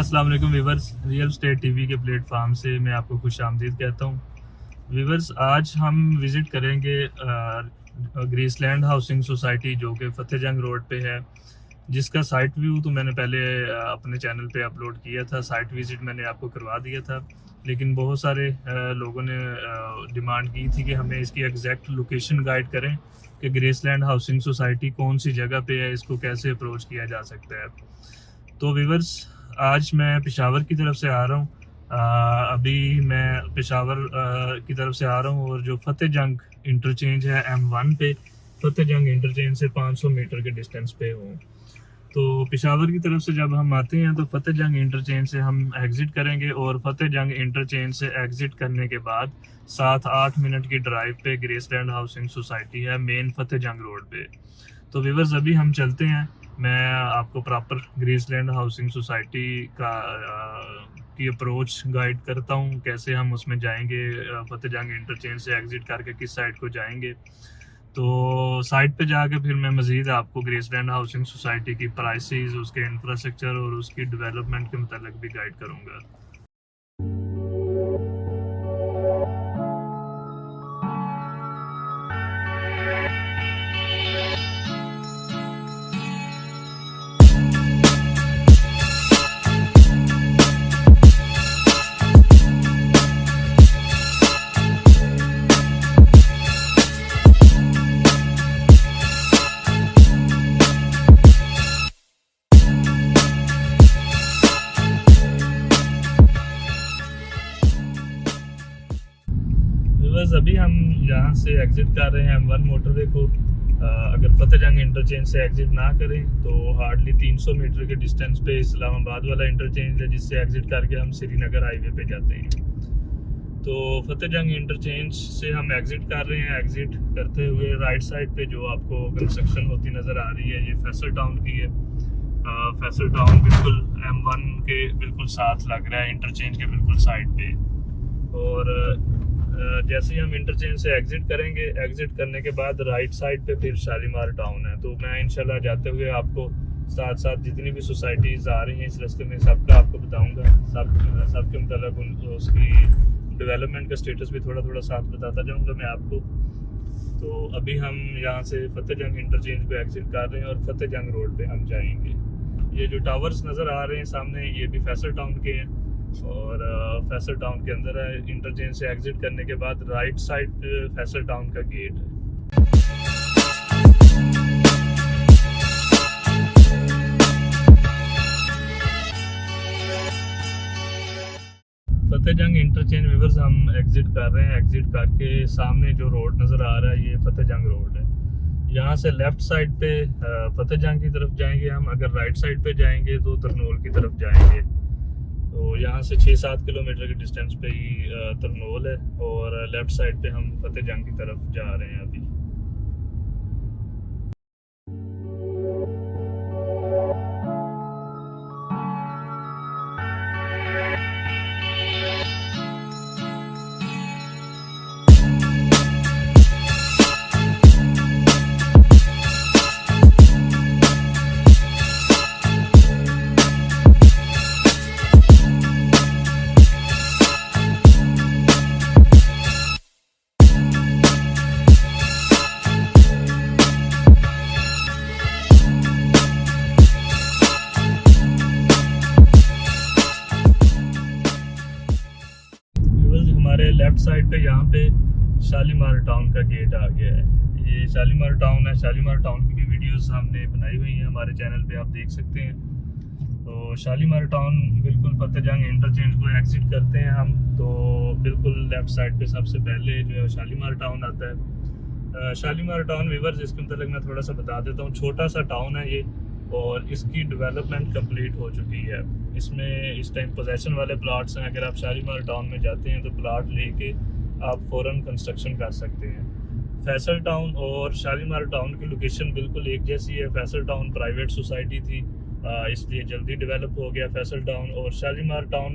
अस्सलाम वालेकुम viewers, real estate TV के प्लेटफॉर्म से मैं आपको खुश आमदीद कहता हूँ। व्यूवर्स, आज हम विज़िट करेंगे ग्रीसलैंड हाउसिंग सोसाइटी जो कि फतेह जंग रोड पे है, जिसका साइट व्यू तो मैंने पहले अपने चैनल पे अपलोड किया था। साइट विज़िट मैंने आपको करवा दिया था, लेकिन बहुत सारे लोगों ने डिमांड की थी कि हमें इसकी एग्जैक्ट लोकेशन गाइड करें कि ग्रीसलैंड हाउसिंग सोसाइटी कौन सी जगह पे है, इसको कैसे अप्रोच किया जा सकता है। तो व्यूवर्स, आज मैं पेशावर की तरफ से आ रहा हूँ। अभी मैं पेशावर की तरफ से आ रहा हूँ और जो फतेह जंग इंटरचेंज है M1 पे, फतेह जंग इंटरचेंज से 500 मीटर के डिस्टेंस पे हूँ। तो पेशावर की तरफ से जब हम आते हैं तो फतेह जंग इंटरचेंज से हम एग्ज़िट करेंगे और फतेह जंग इंटरचेंज से एग्ज़िट करने के बाद 7-8 मिनट की ड्राइव पे ग्रीसलैंड हाउसिंग सोसाइटी है, मेन फतेह जंग रोड पे। तो व्यूवर्स, अभी हम चलते हैं। मैं आपको प्रॉपर ग्रीसलैंड हाउसिंग सोसाइटी की अप्रोच गाइड करता हूँ, कैसे हम उसमें जाएंगे, फतेह जंग इंटरचेंज से एग्ज़िट करके किस साइड को जाएंगे। तो साइट पे जाके फिर मैं मज़ीद आपको ग्रीसलैंड हाउसिंग सोसाइटी की प्राइसेस, उसके इंफ्रास्ट्रक्चर और उसकी डेवलपमेंट के मतलब भी गाइड करूँगा। बस अभी हम यहाँ से एग्ज़िट कर रहे हैं M1 मोटरवे को। अगर फतेह जंग इंटरचेंज से एग्ज़िट ना करें तो हार्डली 300 मीटर के डिस्टेंस पे इस्लामाबाद वाला इंटरचेंज है, जिससे एग्ज़िट करके हम श्रीनगर हाईवे पे जाते हैं। तो फतेह जंग इंटरचेंज से हम एग्ज़िट कर रहे हैं। एग्ज़िट करते हुए राइट साइड पे जो आपको कंस्ट्रक्शन होती नज़र आ रही है, ये फैसल टाउन की है। फैसल टाउन बिल्कुल M1 के बिल्कुल साथ लग रहा है, इंटरचेंज के बिल्कुल साइड पे। और जैसे ही हम इंटरचेंज से एग्ज़िट करेंगे, एग्ज़िट करने के बाद राइट साइड पे फिर शालीमार टाउन है। तो मैं इंशाल्लाह जाते हुए आपको साथ साथ जितनी भी सोसाइटीज़ आ रही हैं इस रास्ते में, सबका आपको बताऊंगा। सबके मतलब उसकी डेवलपमेंट का स्टेटस भी थोड़ा थोड़ा साथ बताता जाऊंगा मैं आपको। तो अभी हम यहाँ से फतेह जंग इंटरचेंज को एग्ज़िट कर रहे हैं और फतेह जंग रोड पर हम जाएँगे। ये जो टावर्स नज़र आ रहे हैं सामने, ये भी फैसल टाउन के हैं और फैसल टाउन के अंदर है। इंटरचेंज से एग्ज़िट करने के बाद राइट साइड फैसल टाउन का गेट है। फतेह जंग इंटरचेंज व्यूअर्स हम एग्ज़िट कर रहे हैं। एग्ज़िट करके सामने जो रोड नज़र आ रहा है, ये फतेह जंग रोड है। यहाँ से लेफ़्ट साइड पे फतेह जंग की तरफ जाएंगे हम। अगर राइट साइड पे जाएंगे तो तरनोल की तरफ जाएंगे। तो यहाँ से 6-7 किलोमीटर के डिस्टेंस पे ही तरनोल है और लेफ़्ट साइड पे हम फतेह जंग की तरफ जा रहे हैं अभी। हमारे लेफ़्ट साइड पे यहाँ पे शालीमार टाउन का गेट आ गया है। ये शालीमार टाउन है। शालीमार टाउन की भी वीडियोस हमने बनाई हुई हैं हमारे चैनल पे, आप देख सकते हैं। तो शालीमार टाउन बिल्कुल फतेह जंग इंटरचेंज को एग्ज़िट करते हैं हम, तो बिल्कुल लेफ़्ट साइड पे सबसे पहले जो है शालीमार टाउन आता है। शालीमार टाउन व्यूअर्स, इसके मतलब मैं थोड़ा सा बता देता हूँ। छोटा सा टाउन है ये और इसकी डेवलपमेंट कंप्लीट हो चुकी है। इसमें इस टाइम पोजेसन वाले प्लाट्स हैं। अगर आप शालीमार टाउन में जाते हैं तो प्लाट लेके आप फ़ौरन कंस्ट्रक्शन कर सकते हैं। फैसल टाउन और शालीमार टाउन की लोकेशन बिल्कुल एक जैसी है। फैसल टाउन प्राइवेट सोसाइटी थी, इसलिए जल्दी डेवलप हो गया फैसल टाउन। और शालीमार टाउन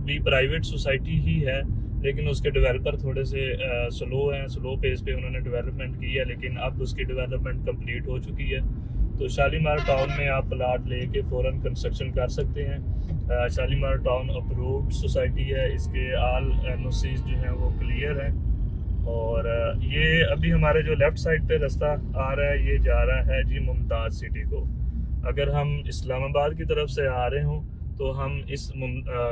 भी प्राइवेट सोसाइटी ही है, लेकिन उसके डेवलपर थोड़े से स्लो हैं। स्लो पेस पे उन्होंने डेवलपमेंट की है, लेकिन अब उसकी डेवलपमेंट कंप्लीट हो चुकी है। तो शालीमार टाउन में आप प्लाट लेके फ़ौरन कंस्ट्रक्शन कर सकते हैं। शालीमार टाउन अप्रूव्ड सोसाइटी है, इसके आल एनओसीज जो हैं वो क्लियर हैं। और ये अभी हमारे जो लेफ़्ट साइड पे रास्ता आ रहा है ये जा रहा है जी मुमताज़ सिटी को। अगर हम इस्लामाबाद की तरफ से आ रहे हों तो हम इस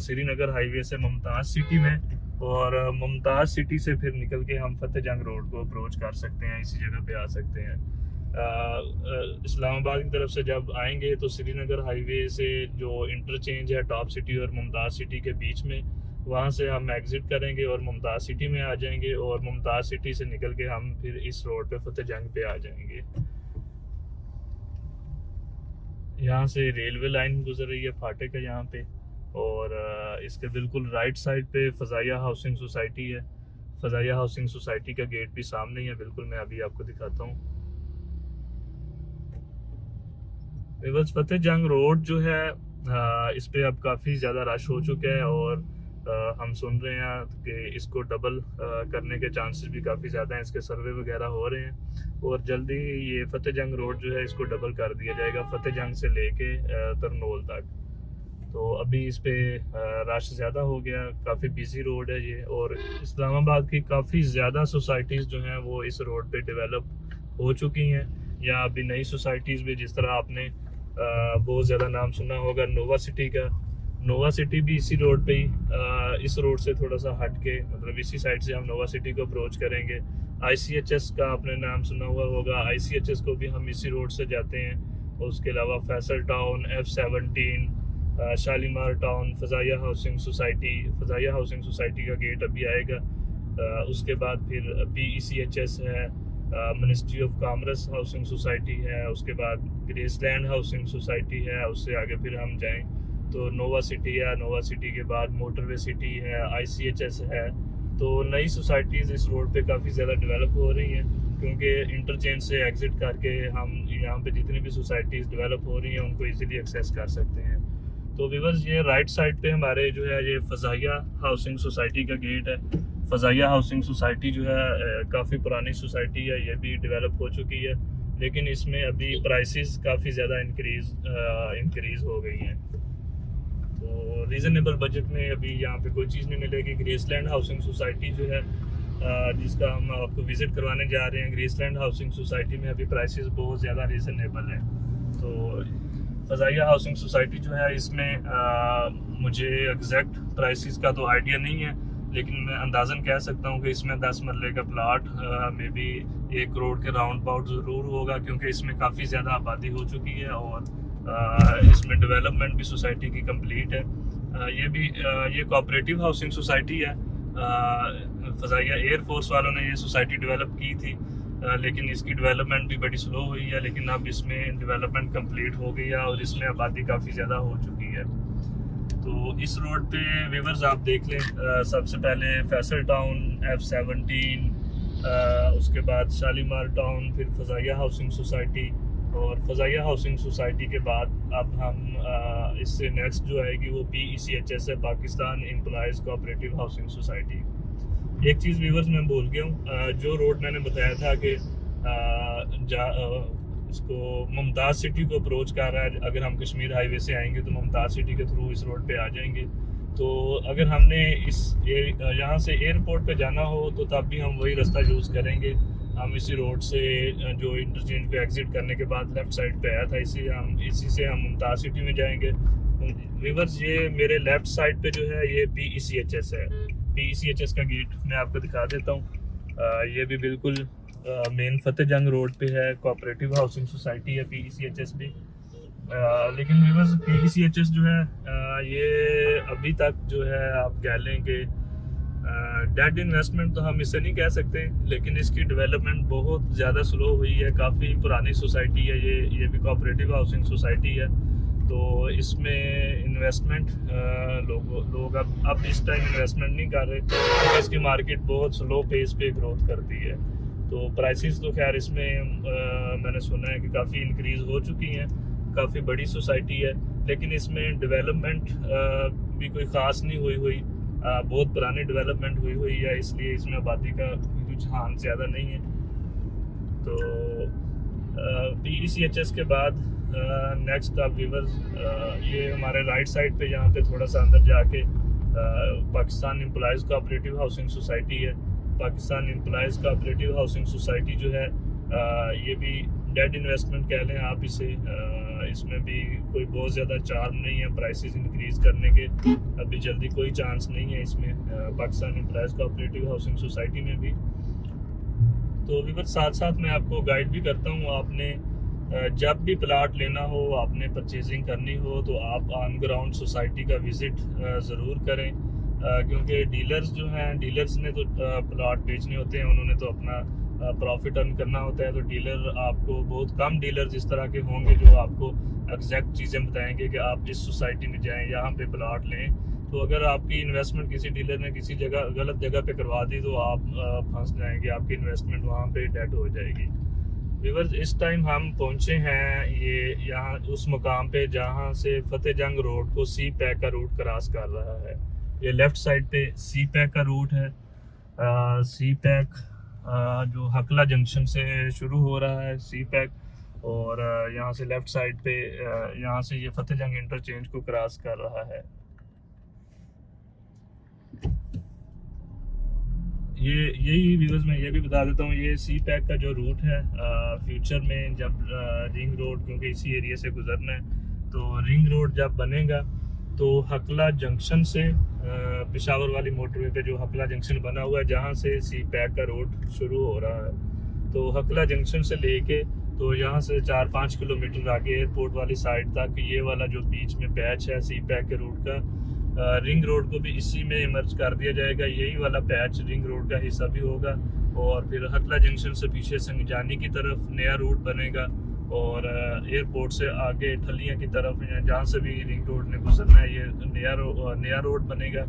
श्रीनगर हाईवे से मुमताज़ सिटी में, और मुमताज़ सिटी से फिर निकल के हम फतेह जंग रोड को अप्रोच कर सकते हैं, इसी जगह पे आ सकते हैं। इस्लामाबाद की तरफ से जब आएंगे तो श्रीनगर हाईवे से जो इंटरचेंज है टॉप सिटी और मुमताज़ सिटी के बीच में, वहाँ से हम एग्ज़िट करेंगे और मुमताज़ सिटी में आ जाएंगे, और मुमताज़ सिटी से निकल के हम फिर इस रोड पे फतेह जंग पे आ जाएंगे। यहाँ से रेलवे लाइन गुजर रही है फाटे का यहाँ पे, और इसके बिल्कुल राइट साइड पे फ़ज़ाइया हाउसिंग सोसाइटी है। फ़ज़ाइया हाउसिंग सोसाइटी का गेट भी सामने ही है, बिल्कुल मैं अभी आपको दिखाता हूँ। बस फतेह जंग रोड जो है इस पे अब काफ़ी ज़्यादा रश हो चुका है, और हम सुन रहे हैं कि इसको डबल करने के चांसेस भी काफ़ी ज़्यादा हैं, इसके सर्वे वगैरह हो रहे हैं, और जल्दी ये फतेह जंग रोड जो है इसको डबल कर दिया जाएगा फतेह जंग से लेके तरनोल तक। तो अभी इस पे रश ज़्यादा हो गया, काफ़ी बिजी रोड है ये, और इस्लामाबाद की काफ़ी ज़्यादा सोसाइटीज़ जो हैं वो इस रोड पे डेवलप हो चुकी हैं, या अभी नई सोसाइटीज़ भी, जिस तरह आपने बहुत ज़्यादा नाम सुना होगा नोवा सिटी का। नोवा सिटी भी इसी रोड पे ही, इस रोड से थोड़ा सा हट के, मतलब इसी साइड से हम नोवा सिटी को अप्रोच करेंगे। ICHS का आपने नाम सुना हुआ होगा, ICHS को भी हम इसी रोड से जाते हैं। और उसके अलावा Faisal town, F17, Shalimar town, Fazaia housing society, Fazaia housing society का गेट अभी आएगा। उसके बाद फिर PECHS है, ministry of commerce housing society है, उसके बाद ग्रेसलैंड हाउसिंग सोसाइटी है, उससे आगे फिर हम जाएं तो नोवा सिटी है, नोवा सिटी के बाद मोटरवे सिटी है, ICHS है। तो नई सोसाइटीज़ इस रोड पे काफ़ी ज़्यादा डेवलप हो रही हैं, क्योंकि इंटरचेंज से एग्ज़िट करके हम यहाँ पे जितनी भी सोसाइटीज़ डेवलप हो रही हैं उनको इजीली एक्सेस कर सकते हैं। तो व्यूअर्स, ये राइट साइड पे हमारे जो है ये फ़ज़ाइया हाउसिंग सोसाइटी का गेट है। फ़ज़ाइया हाउसिंग सोसाइटी जो है काफ़ी पुरानी सोसाइटी है, ये भी डेवलप हो चुकी है, लेकिन इसमें अभी प्राइसेस काफ़ी ज़्यादा इंक्रीज़ हो गई हैं। तो रीज़नेबल बजट में अभी यहाँ पे कोई चीज़ नहीं मिलेगी। ग्रेसलैंड हाउसिंग सोसाइटी जो है जिसका हम आपको विज़िट करवाने जा रहे हैं, ग्रेसलैंड हाउसिंग सोसाइटी में अभी प्राइसेस बहुत ज़्यादा रीज़नेबल हैं। तो फ़ज़ाइया हाउसिंग सोसाइटी जो है इसमें मुझे एग्जैक्ट प्राइसेस का तो आइडिया नहीं है, लेकिन मैं अंदाज़न कह सकता हूँ कि इसमें 10 मरले का प्लाट में भी 1 करोड़ के राउंड अबाउट ज़रूर होगा, क्योंकि इसमें काफ़ी ज़्यादा आबादी हो चुकी है, और इसमें डेवलपमेंट भी सोसाइटी की कंप्लीट है। ये कोऑपरेटिव हाउसिंग सोसाइटी है। फ़ज़ाइया एयरफोर्स वालों ने ये सोसाइटी डेवलप की थी, लेकिन इसकी डेवलपमेंट भी बड़ी स्लो हुई है, लेकिन अब इसमें डेवलपमेंट कंप्लीट हो गई है और इसमें आबादी काफ़ी ज़्यादा हो चुकी है। तो इस रोड पे व्यूअर्स आप देख लें, सबसे पहले फैसल टाउन, F17, उसके बाद शालीमार टाउन, फिर फ़ज़ाइया हाउसिंग सोसाइटी, और फ़ज़ाइया हाउसिंग सोसाइटी के बाद अब हम इससे नेक्स्ट जो आएगी वो PECHS है, Pakistan employees cooperative housing society. एक चीज़ व्यूअर्स मैं भूल गया हूँ, जो रोड मैंने बताया था कि इसको मुमताज़ सिटी को अप्रोच कर रहा है, अगर हम कश्मीर हाईवे से आएंगे तो मुमताज़ सिटी के थ्रू इस रोड पे आ जाएंगे। तो अगर हमने यहाँ से एयरपोर्ट पे जाना हो तो तब भी हम वही रास्ता यूज़ करेंगे। हम इसी रोड से जो इंटरचेंज पे एग्जिट करने के बाद लेफ़्ट साइड पे आया था, इसी से हम मुमताज़ सिटी में जाएंगे। व्यूअर्स, ये मेरे लेफ़्ट साइड पे जो है ये PECHS है। PECHS का गेट मैं आपको दिखा देता हूँ। ये भी बिल्कुल मेन फतेह जंग रोड पे है, कोऑपरेटिव हाउसिंग सोसाइटी है PECHS भी। लेकिन व्यूअर्स, PECHS जो है ये अभी तक जो है आप कह लें कि डेड इन्वेस्टमेंट तो हम इसे नहीं कह सकते, लेकिन इसकी डेवलपमेंट बहुत ज़्यादा स्लो हुई है। काफ़ी पुरानी सोसाइटी है ये भी कोऑपरेटिव हाउसिंग सोसाइटी है। तो इसमें इन्वेस्टमेंट लोग अब इस टाइम इन्वेस्टमेंट नहीं कर रहे, तो इसकी मार्केट बहुत स्लो पेस पे ग्रोथ करती है। तो प्राइसेस तो खैर इसमें मैंने सुना है कि काफ़ी इंक्रीज़ हो चुकी हैं, काफ़ी बड़ी सोसाइटी है, लेकिन इसमें डेवलपमेंट भी कोई ख़ास नहीं हुई बहुत पुरानी डेवलपमेंट हुई है, इसलिए इसमें आबादी का रुझान ज़्यादा नहीं है। तो PECHS के बाद नेक्स्ट आप व्यूवर्स ये हमारे राइट साइड पे यहाँ पे थोड़ा सा अंदर जाके Pakistan employees cooperative housing society है। Pakistan employees cooperative housing society जो है ये भी डेड इन्वेस्टमेंट कह लें आप इसे। इसमें भी कोई बहुत ज़्यादा चार्म नहीं है प्राइसेस इंक्रीज़ करने के, अभी जल्दी कोई चांस नहीं है इसमें Pakistan employees cooperative housing society में भी। तो व्यूअर्स साथ साथ मैं आपको गाइड भी करता हूँ, आपने जब भी प्लाट लेना हो, आपने परचेजिंग करनी हो तो आप ऑन ग्राउंड सोसाइटी का विज़िट ज़रूर करें, क्योंकि डीलर्स जो हैं, डीलर्स ने तो प्लाट बेचने होते हैं, उन्होंने तो अपना प्रॉफिट अर्न करना होता है। तो डीलर आपको, बहुत कम डीलर्स इस तरह के होंगे जो आपको एग्जैक्ट चीज़ें बताएंगे कि आप इस सोसाइटी में जाएं, यहाँ पे प्लाट लें। तो अगर आपकी इन्वेस्टमेंट किसी डीलर ने किसी जगह गलत जगह पे करवा दी तो आप फंस जाएंगे, आपकी इन्वेस्टमेंट वहाँ पे डेड हो जाएगी। व्यूअर्स इस टाइम हम पहुँचे हैं ये यहाँ उस मुकाम पे जहाँ से फतेह जंग रोड को सी पैक का रूट क्रॉस कर रहा है। ये लेफ़्ट साइड पे सी पैक का रूट है। सी पैक जो हकला जंक्शन से शुरू हो रहा है सी पैक, और यहाँ से लेफ़्ट साइड पे यहाँ से ये फतेह जंग इंटरचेंज को क्रॉस कर रहा है। यही व्यूअर्स मैं ये भी बता देता हूँ, ये सी पैक का जो रूट है फ्यूचर में जब रिंग रोड, क्योंकि इसी एरिया से गुजरना है, तो रिंग रोड जब बनेगा तो हकला जंक्शन से पेशावर वाली मोटरवे पे जो हकला जंक्शन बना हुआ है जहाँ से सी पैक का रोड शुरू हो रहा है, तो हकला जंक्शन से लेके तो यहाँ से 4-5 किलोमीटर आगे एयरपोर्ट वाली साइड तक ये वाला जो बीच में पैच है सी पैक के रूट का, रिंग रोड को भी इसी में इमर्ज कर दिया जाएगा। यही वाला पैच रिंग रोड का हिस्सा भी होगा, और फिर हकला जंक्शन से पीछे संगजानी की तरफ नया रूट बनेगा, और एयरपोर्ट से आगे ठलियाँ की तरफ जहाँ से भी रिंग रोड ने गुजरना है ये नया रोड बनेगा।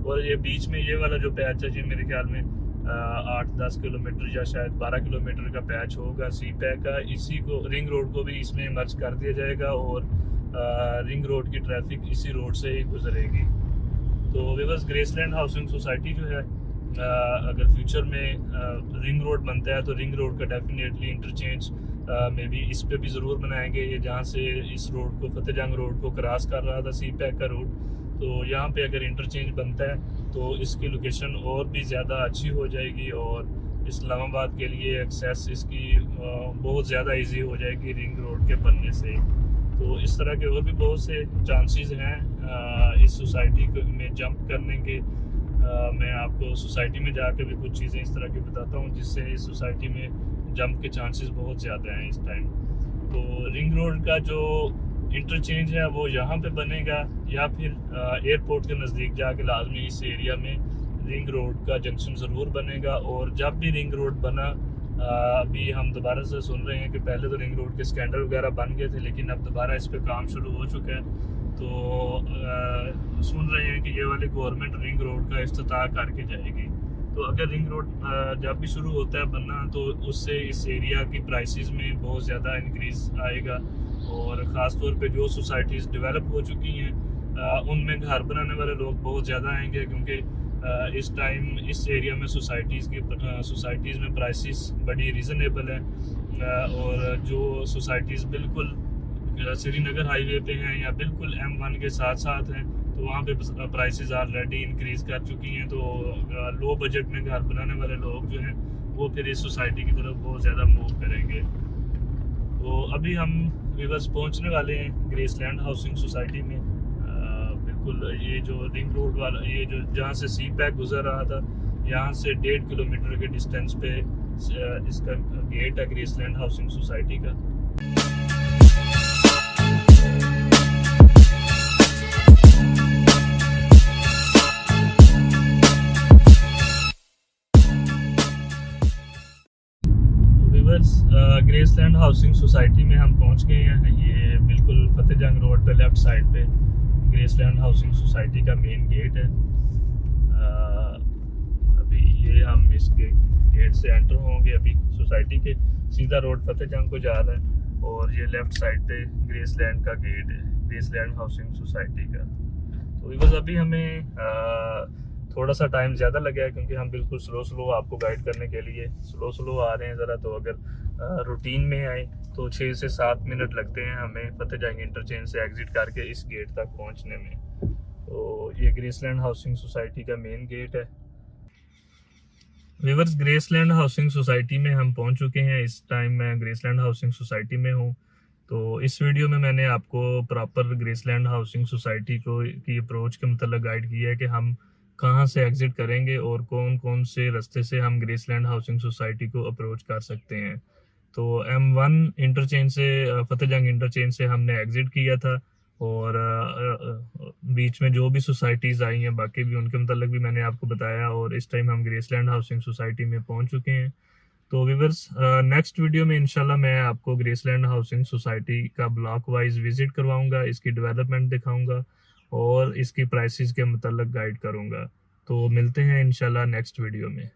और ये बीच में ये वाला जो पैच है जी मेरे ख्याल में 8-10 किलोमीटर या शायद 12 किलोमीटर का पैच होगा सी पैक का, इसी को रिंग रोड को भी इसमें मर्ज कर दिया जाएगा, और रिंग रोड की ट्रैफिक इसी रोड से ही गुजरेगी। तो व्यूअर्स ग्रेसलैंड हाउसिंग सोसाइटी जो है अगर फ्यूचर में रिंग रोड बनता है तो रिंग रोड का डेफिनेटली इंटरचेंज में भी इस पे भी ज़रूर बनाएंगे, ये जहाँ से इस रोड को फतेह जंग रोड को क्रॉस कर रहा था सी पैक का रूट, तो यहाँ पे अगर इंटरचेंज बनता है तो इसकी लोकेशन और भी ज़्यादा अच्छी हो जाएगी, और इस्लामाबाद के लिए एक्सेस इसकी बहुत ज़्यादा इजी हो जाएगी रिंग रोड के बनने से। तो इस तरह के और भी बहुत से चांसेस हैं इस सोसाइटी में जंप करने के। मैं आपको सोसाइटी में जाकर भी कुछ चीज़ें इस तरह की बताता हूँ जिससे इस सोसाइटी में जंप के चांसेस बहुत ज़्यादा हैं इस टाइम। तो रिंग रोड का जो इंटरचेंज है वो यहाँ पे बनेगा, या फिर एयरपोर्ट के नज़दीक जाके लाजमी इस एरिया में रिंग रोड का जंक्शन ज़रूर बनेगा। और जब भी रिंग रोड बना, अभी हम दोबारा से सुन रहे हैं कि पहले तो रिंग रोड के स्कैंडल वगैरह बन गए थे, लेकिन अब दोबारा इस पर काम शुरू हो चुका है। तो सुन रहे हैं कि ये वाली गवर्नमेंट रिंग रोड का इफ्तिताह करके जाएगी। तो अगर रिंग रोड जब भी शुरू होता है बनना तो उससे इस एरिया की प्राइसेस में बहुत ज़्यादा इंक्रीज़ आएगा, और ख़ास तौर पे जो सोसाइटीज़ डेवलप हो चुकी हैं उनमें घर बनाने वाले लोग बहुत ज़्यादा आएंगे, क्योंकि इस टाइम इस एरिया में सोसाइटीज़ में प्राइसेस बड़ी रीज़नेबल है, और जो सोसाइटीज़ बिल्कुल श्रीनगर हाईवे पे हैं या बिल्कुल M1 के साथ साथ हैं तो वहाँ पे प्राइसेस ऑलरेडी इंक्रीज़ कर चुकी हैं। तो लो बजट में घर बनाने वाले लोग जो हैं वो फिर इस सोसाइटी की तरफ बहुत ज़्यादा मूव करेंगे। तो अभी हम व्यूअर्स पहुँचने वाले हैं ग्रेसलैंड हाउसिंग सोसाइटी में। बिल्कुल ये जो रिंग रोड वाला, ये जो जहाँ से सी पैक गुजर रहा था, यहाँ से 1.5 किलोमीटर के डिस्टेंस पे इसका गेट है ग्रेसलैंड हाउसिंग सोसाइटी का। ग्रेसलैंड हाउसिंग सोसाइटी में हम पहुंच गए हैं। ये बिल्कुल फतेह जंग रोड पे लेफ़्ट साइड पे ग्रेसलैंड हाउसिंग सोसाइटी का मेन गेट है। अभी ये हम इसके गेट से एंटर होंगे, अभी सोसाइटी के सीधा रोड फतेह जंग को जा रहा है, और ये लेफ़्ट साइड पे ग्रेसलैंड का गेट है, ग्रेसलैंड हाउसिंग सोसाइटी का। तो बस अभी हमें थोड़ा सा टाइम ज़्यादा लगा है क्योंकि हम बिल्कुल स्लो आपको गाइड करने के लिए स्लो आ रहे हैं ज़रा। तो अगर रूटीन में आए तो 6 से 7 मिनट लगते हैं हमें फतेह जंग इंटरचेंज से एग्ज़िट करके इस गेट तक पहुंचने में। तो ये ग्रेसलैंड हाउसिंग सोसाइटी का मेन गेट है। व्यूअर्स, ग्रेसलैंड हाउसिंग सोसाइटी में हम पहुंच चुके हैं। इस टाइम मैं ग्रेसलैंड हाउसिंग सोसाइटी में हूं। तो इस वीडियो में मैंने आपको प्रॉपर ग्रेसलैंड हाउसिंग सोसाइटी को की अप्रोच के मतलब गाइड किया है कि हम कहां से एग्जिट करेंगे और कौन कौन से रास्ते से हम ग्रेसलैंड हाउसिंग सोसाइटी को अप्रोच कर सकते हैं। तो M1 इंटरचेंज से फतेह जंग इंटरचेंज से हमने एग्जिट किया था और बीच में जो भी सोसाइटीज़ आई हैं बाकी भी उनके मतलब भी मैंने आपको बताया। और इस टाइम हम ग्रेसलैंड हाउसिंग सोसाइटी में पहुंच चुके हैं। तो व्यूअर्स, नेक्स्ट वीडियो में इंशाल्लाह मैं आपको ग्रेसलैंड हाउसिंग सोसाइटी का ब्लॉक वाइज विजिट करवाऊंगा, इसकी डेवलपमेंट दिखाऊंगा और इसकी प्राइसेस के मतलब गाइड करूंगा। तो मिलते हैं इंशाल्लाह नेक्स्ट वीडियो में।